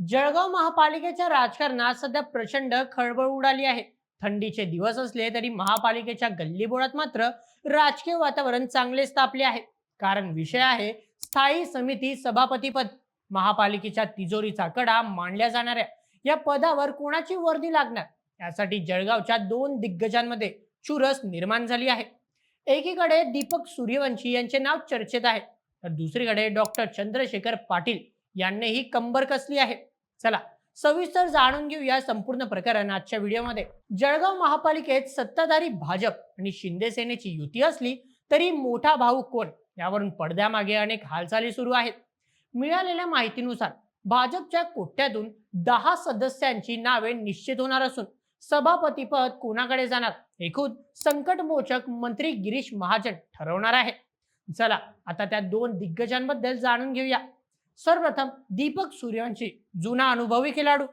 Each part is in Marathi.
जळगाव महापालिकेच्या राजकारणात सध्या प्रचंड खळबळ उडाली आहे. थंडीचे दिवस असले तरी महापालिकेच्या गल्लीबोळात मात्र राजकीय वातावरण चांगलेच तापले आहे. कारण विषय आहे स्थायी समिती सभापतीपद. महापालिकेच्या तिजोरीचा कडा मांडल्या जाणाऱ्या या पदावर कोणाची वर्दी लागणार यासाठी जळगावच्या दोन दिग्गजांमध्ये चुरस निर्माण झाली आहे. एकीकडे दीपक सूर्यवंशी यांचे नाव चर्चेत आहे, तर दुसरीकडे डॉक्टर चंद्रशेखर पाटील यांनीही कंबर कसली आहे. चला सविस्तर जाणून घेऊया संपूर्ण प्रकरण आजच्या व्हिडिओमध्ये. जळगाव महापालिकेत सत्ताधारी भाजप आणि शिंदे सेनेची युती असली तरी मोठा भाऊ कोण यावरून पडद्यामागे अनेक हालचाली सुरू आहेत. मिळालेल्या माहितीनुसार भाजपच्या कोट्यातून 10 सदस्यांची नावे निश्चित होणार असून सभापतीपद कोणाकडे जाणार हे खुद संकटमोचक मंत्री गिरीश महाजन ठरवणार आहे. चला आता त्या दोन दिग्गजांबद्दल जाणून घेऊया. सर्वप्रथम दीपक सूर्यवंशी, जुना अनुभवी खेळाडू.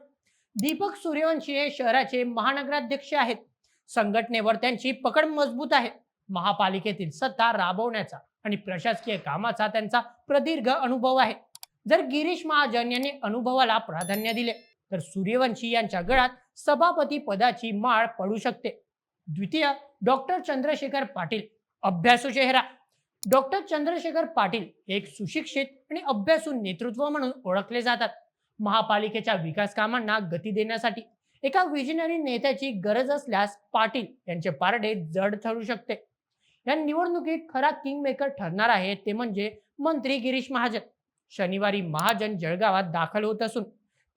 दीपक सूर्यवंशी हे शहराचे महानगराध्यक्ष आहेत. संघटनेवर त्यांची पकड मजबूत आहे. महापालिकेतील सत्ता राबवण्याचा आणि प्रशासकीय कामाचा त्यांचा प्रदीर्घ अनुभव आहे. जर गिरीश महाजन यांनी अनुभवाला प्राधान्य दिले तर सूर्यवंशी यांच्या गळात सभापती पदाची माळ पडू शकते. द्वितीय, डॉक्टर चंद्रशेखर पाटील, अभ्यासू चेहरा. डॉक्टर चंद्रशेखर पाटील एक सुशिक्षित आणि अभ्यासू नेतृत्व म्हणून ओळखले जातात. महापालिकेच्या विकास कामांना गती देण्यासाठी एका विजनरी नेत्याची गरज असल्यास पाटील यांचे पारडे जड ठरू शकते. या निवडणुकीत खरा किंगमेकर ठरणार आहे ते म्हणजे मंत्री गिरीश महाजन. शनिवारी महाजन जळगावात दाखल होत असून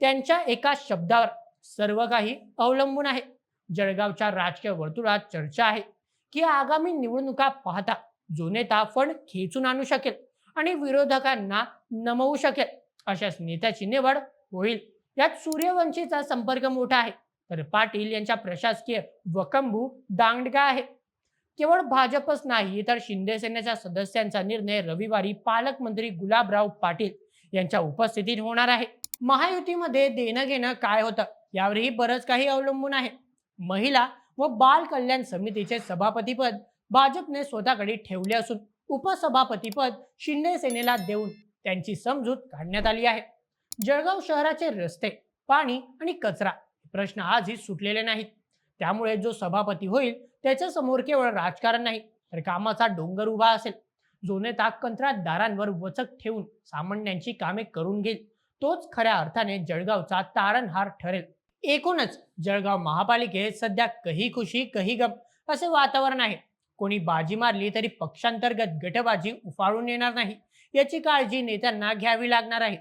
त्यांच्या एका शब्दावर सर्व काही अवलंबून आहे. जळगावच्या राजकीय वर्तुळात चर्चा आहे की आगामी निवडणुका पाहता जो नेता फंड खेचून आणू शकेल आणि विरोधकांना नमवू शकेल अशाच नेत्याची निवड होईल. यात सूर्यवंशीचा संपर्क मोठा आहे, तर पाटील यांच्या प्रशासकीय वकंबू दांडगा आहे. केवळ भाजपच नाही तर शिंदे सेनेच्या सदस्यांचा निर्णय रविवारी पालकमंत्री गुलाबराव पाटील यांच्या उपस्थितीत होणार आहे. महायुतीमध्ये देणं घेणं काय होतं यावरही बरंच काही अवलंबून आहे. महिला व बाल कल्याण समितीचे सभापतीपद भाजपने स्वतःकडे ठेवले असून उपसभापतीपद शिंदे सेनेला देऊन त्यांची समजूत काढण्यात आली आहे. जळगाव शहराचे रस्ते, पाणी आणि कचरा हे प्रश्न आजही सुटलेले नाहीत. त्यामुळे जो सभापती होईल त्याच्या समोर केवळ राजकारण नाही तर कामाचा डोंगर उभा असेल. जो नेता कंत्राटदारांवर वचक ठेवून सामान्यांची कामे करून घेईल तोच खऱ्या अर्थाने जळगावचा तारणहार ठरेल. एकूणच जळगाव महापालिकेत सध्या कही खुशी कही गम असे वातावरण आहे. कोणी बाजी मारली तरी पक्षांतर्गत गटबाजी उफाळून येणार नाही याची काळजी नेत्यांना घ्यावी लागणार आहे.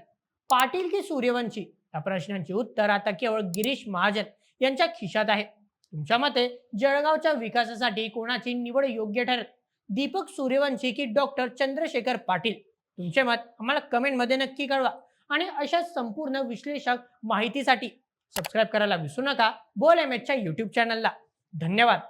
पाटील की सूर्यवंशी या प्रश्नांची उत्तर आता केवळ गिरीश महाजन यांच्या खिशात आहे. तुमच्या मते जळगावच्या विकासासाठी कोणाची निवड योग्य ठरेल? दीपक सूर्यवंशी की डॉक्टर चंद्रशेखर पाटील? तुमचे मत आम्हाला कमेंटमध्ये नक्की कळवा आणि अशा संपूर्ण विश्लेषक माहितीसाठी सबस्क्राईब करायला विसरू नका बोल एमएचच्या यूट्यूब चॅनलला. धन्यवाद.